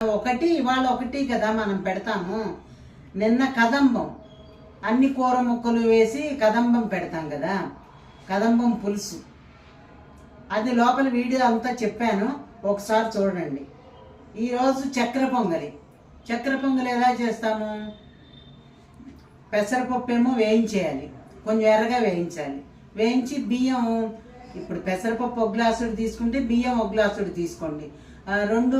ఒకటి ఇవాళ ఒకటి కదా మనం పెడతాము. నిన్న కదంబం, అన్ని కూర ముక్కలు వేసి కదంబం పెడతాం కదా, కదంబం పులుసు. అది లోపల వీడియో అంతా చెప్పాను, ఒకసారి చూడండి. ఈరోజు చక్కెర పొంగలి. చక్కెర పొంగలి ఎలా చేస్తాము? పెసరపప్పు ఏమో వేయించేయాలి, కొంచెం ఎర్రగా వేయించాలి. వేయించి బియ్యం, ఇప్పుడు పెసరపప్పు ఒక గ్లాసుడు తీసుకుంటే బియ్యం ఒక గ్లాసుడు తీసుకోండి. రెండు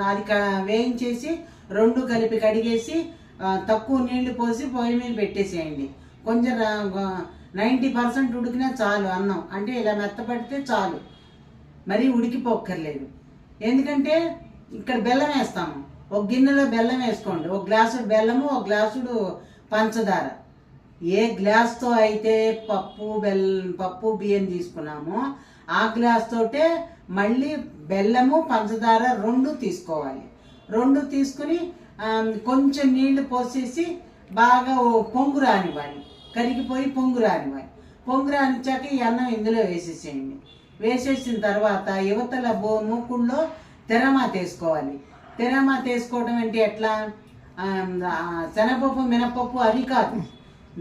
అది వేయించేసి రెండు కలిపి కడిగేసి తక్కువ నీళ్లు పోసి పొయ్యి మీద పెట్టేసేయండి. కొంచెం 90% ఉడికినా చాలు అన్నం, అంటే ఇలా మెత్తపడితే చాలు, మరీ ఉడికిపోక్కర్లేదు. ఎందుకంటే ఇక్కడ బెల్లం వేస్తాము. ఒక గిన్నెలో బెల్లం వేసుకోండి, ఒక గ్లాసుడు బెల్లము, ఒక గ్లాసుడు పంచదార. ఏ గ్లాస్తో అయితే పప్పు బియ్యం తీసుకున్నామో ఆ గ్లాస్ తోటే మళ్ళీ బెల్లము పంచదార రెండు తీసుకోవాలి. రెండు తీసుకుని కొంచెం నీళ్లు పోసేసి బాగా పొంగు రానివ్వాలి, కరిగిపోయి పొంగు రానివ్వాలి. పొంగు రానిచ్చాక ఈ అన్నం ఇందులో వేసేసేయండి. వేసేసిన తర్వాత యువతల మూకుల్లో తెరమాత వేసుకోవాలి. తెరమాత వేసుకోవడం అంటే ఎట్లా? శనగపప్పు మినపప్పు అవి కాదు,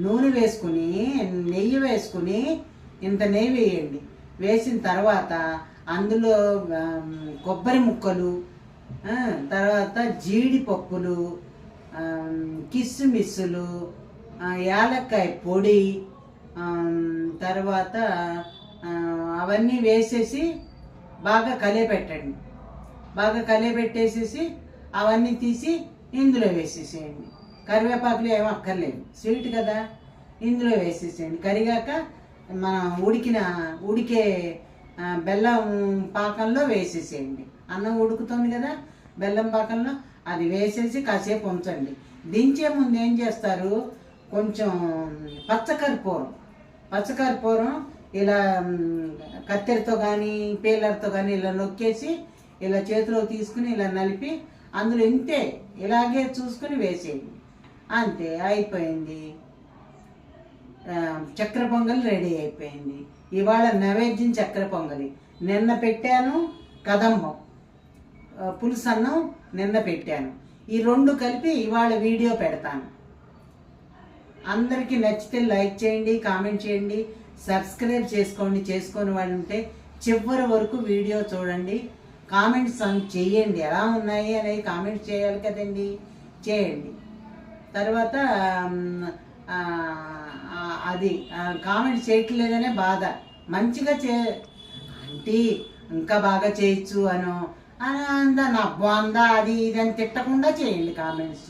నూనె వేసుకుని నెయ్యి వేసుకుని ఇంత నెయ్యి వేయండి. వేసిన తర్వాత అందులో కొబ్బరి ముక్కలు, తర్వాత జీడిపప్పులు, కిస్మిస్సులు, యాలక్కాయ పొడి, తర్వాత అవన్నీ వేసేసి బాగా కలియపెట్టండి. బాగా కలియపెట్టేసేసి అవన్నీ తీసి ఇందులో వేసేసేయండి. కరివేపాకులు ఏమో అక్కర్లేదు, స్వీట్ కదా, ఇందులో వేసేసేయండి. కరిగాక మనం ఉడికే బెల్లం పాకంలో వేసేసేయండి. అన్నం ఉడుకుతుంది కదా బెల్లం పాకంలో, అది వేసేసి కాసేపు ఉంచండి. దించే ముందు ఏం చేస్తారు? కొంచెం పచ్చకర్పూరం ఇలా కత్తెరతో కానీ పీలర్తో కానీ ఇలా నొక్కేసి ఇలా చేతిలో తీసుకుని ఇలా నలిపి అందులో ఇంతే ఇలాగే చూసుకుని వేసేయండి. అంతే, అయిపోయింది. చక్కెర పొంగలి రెడీ అయిపోయింది. ఇవాళ నైవేద్యం చక్కెర పొంగలి. నిన్న పెట్టాను కదంబం పులుసు అన్నం, నిన్న పెట్టాను. ఈ రెండు కలిపి ఇవాళ వీడియో పెడతాను. అందరికీ నచ్చితే లైక్ చేయండి, కామెంట్ చేయండి, సబ్స్క్రైబ్ చేసుకోండి. చేసుకొని వాళ్ళు ఉంటే చివరి వరకు వీడియో చూడండి, కామెంట్స్ చేయండి. ఎలా ఉన్నాయి అనేది కామెంట్స్ చేయాలి కదండి, చేయండి. తర్వాత అది కామెంట్ చేయట్లేదనే బాధ. మంచిగా అంటే ఇంకా బాగా చేయొచ్చు అనో అందా నా బాగుందా అది ఇది అని తిట్టకుండా చేయండి కామెంట్స్.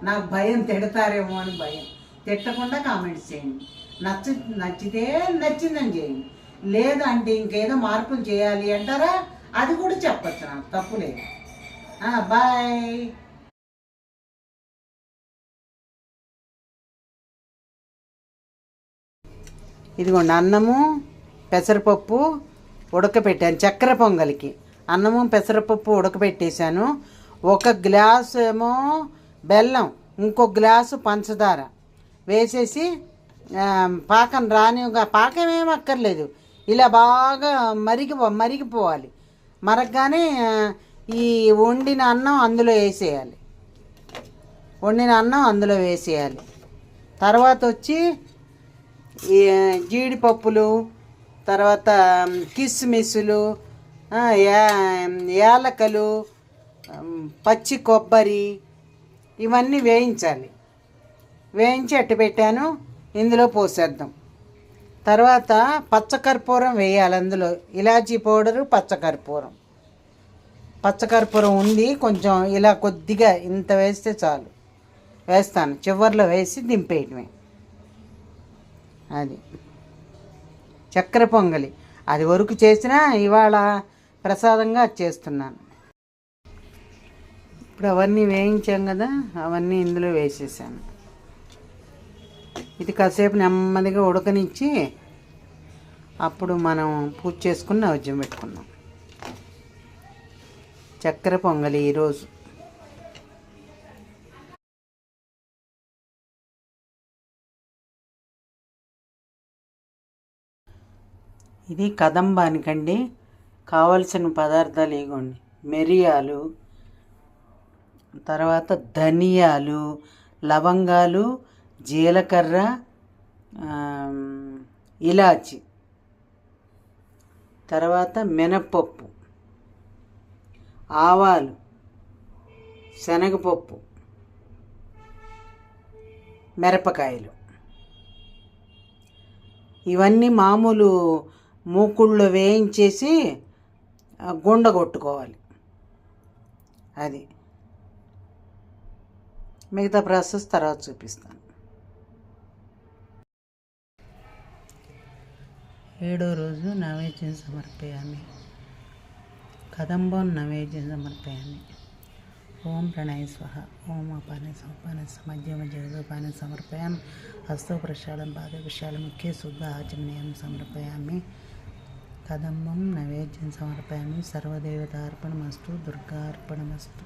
నాకు భయం, తిడతారేమో అని భయం. తిట్టకుండా కామెంట్స్ చేయండి. నచ్చితే నచ్చిందని చేయండి. లేదంటే ఇంకేదో మార్పులు చేయాలి అంటారా, అది కూడా చెప్పచ్చు, నాకు తప్పులేదు. బాయ్. ఇదిగోండి అన్నము పెసరపప్పు ఉడకపెట్టాను చక్కెర పొంగలికి. అన్నము పెసరపప్పు ఉడకపెట్టేశాను. ఒక గ్లాసు ఏమో బెల్లం, ఇంకో గ్లాసు పంచదార వేసేసి పాకం పాకం ఏమి అక్కర్లేదు, ఇలా బాగా మరిగిపోవాలి. మరగగానే ఈ వండిన అన్నం అందులో వేసేయాలి. తర్వాత వచ్చి ఈ జీడిపప్పులు, తర్వాత కిస్మిస్సులు, యాలకలు, పచ్చి కొబ్బరి ఇవన్నీ వేయించాలి. వేయించి అట్టు పెట్టాను, ఇందులో పోసేద్దాం. తర్వాత పచ్చకర్పూరం వేయాలి అందులో, ఇలాచీ పౌడరు, పచ్చకర్పూరం ఉంది కొంచెం, ఇలా కొద్దిగా ఇంత వేస్తే చాలు. వేస్తాను, చివర్లో వేసి దింపేయటమే. అది చక్కెర పొంగలి. అది వరకు చేసినా ఇవాళ ప్రసాదంగా అది చేస్తున్నాను. ఇప్పుడు అవన్నీ వేయించాం కదా, అవన్నీ ఇందులో వేసేసాను. ఇది కాసేపు నెమ్మదిగా ఉడకనిచ్చి అప్పుడు మనం పూజ చేసుకుని నైవేద్యం పెట్టుకున్నాం. చక్కెర పొంగలి ఈరోజు. ఇది కదంబానికండి. కావలసిన పదార్థాలు ఇగోండి: మిరియాలు, తర్వాత ధనియాలు, లవంగాలు, జీలకర్ర, ఇలాచి, తర్వాత మినప్పప్పు, ఆవాలు, శనగపప్పు, మిరపకాయలు. ఇవన్నీ మామూలు మూకుళ్ళో వేయించేసి గుండ కొట్టుకోవాలి. అది మిగతా ప్రాసెస్ తర్వాత చూపిస్తాను. 7వ రోజు నైవేద్యం సమర్పయామి. కదంబం నైవేద్యం సమర్పయామి. ఓం ప్రణయ స్వహ. ఓం అపాన సమపాన మధ్యమ జగదోపాన సమర్పయామి. హస్తో ప్రక్షాళం పాద విశాల ముఖ్య శుద్ధ ఆచమనీయం సమర్పయామి. కదంబం నైవేద్యం సమర్పయామి. సర్వదేవతార్పణమస్తు. దుర్గార్పణమస్తు.